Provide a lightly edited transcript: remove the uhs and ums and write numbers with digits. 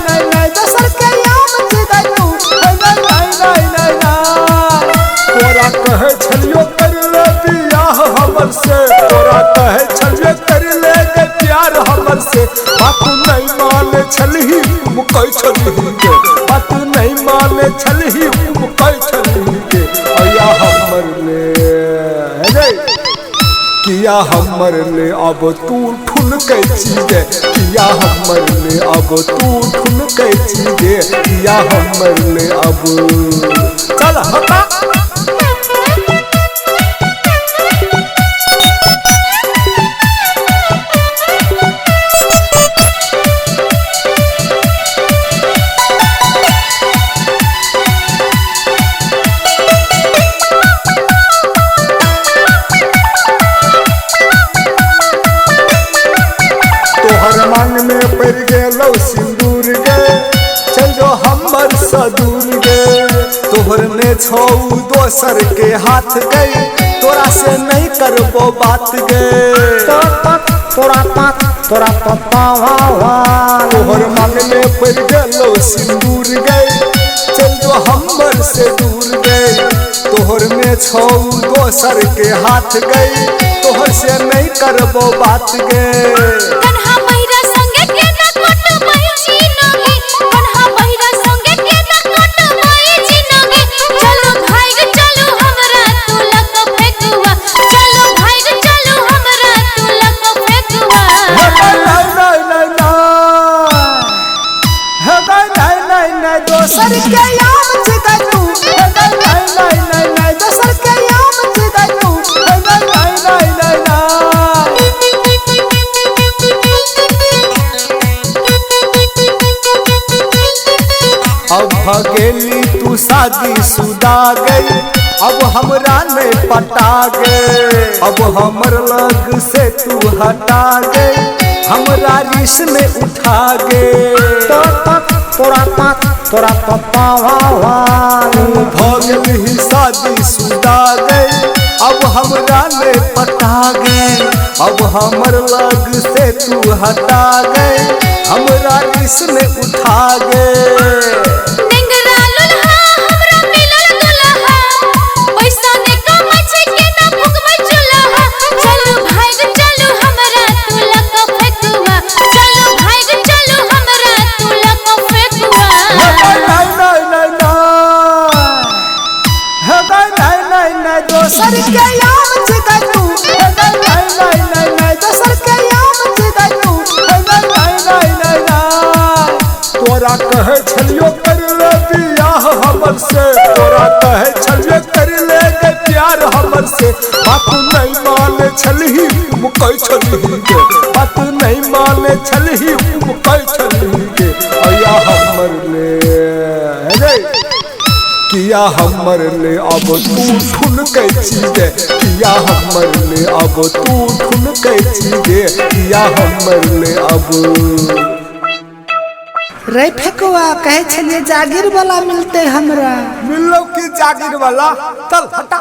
नहीं नहीं दोसर के याम चिदै तू नहीं नहीं नहीं नहीं नहीं। तोरा कहे छलियो कर ले बियाह हमर से, तोरा कहे छलियो कर ले के प्यार हमर से, बात नहीं माने छलही मुकै छलही के, बात नहीं माने छलही मुकै छलही के। अया हमर ले रे किया हमर ले अब तू ठुन के चीजे, किया हमर ले अब तू ठुन के चीजे, किया हमर ले अब चल हटा। तोहर मांग में पड़ गेलो सिंदूर गे, चल जो हमर सदूर गे। तोहर ने छौ दोसर के हाथ गई, तोरा से नहीं करबो बात गे। तोरा तोहर मांग में पड़ गेलो सिंदूर गे, चल जो हमर से दूर गई। तोहर में छौ दोसर के हाथ गई, तोहर से नहीं करबो बात गे। दोसर के याम चिदै तू नहीं नहीं नहीं नहीं नहीं दोसर के याम चिदै तू नहीं नहीं नहीं नहीं नहीं। अब भगेली तू शादी शुदा गई, अब हमरा ने पटा गे। अब हमर लग से तू हटा गई, हमरा रिस में उठा गे। तोरा भगली शादी शुदा गई, अब हमरा ने पटा गे। अब हमर लग से तू हटा गई, हमरा रिस में उठा गे। दोसर के याम चिदै तू नहीं नहीं नहीं नहीं नहीं दोसर के याम चिदै तू नहीं नहीं नहीं नहीं नहीं। तोरा कहे छलियो कर ले बियाह हमर से, तोरा कहे छलियो कर ले के प्यार हमर से, बात नहीं माने छलही मुकै छलही के, बात नहीं माने छलही मुकै छलही के। अया हमर ले रे किया हमर ले अब तू ठुन के चीजे, किया हमर ले अब तू ठुन के चीजे, किया हमर ले अब। रे फेकुआ कहे छलिए जागीर वाला मिलते हमरा, मिलो की जागीर वाला चल हटा।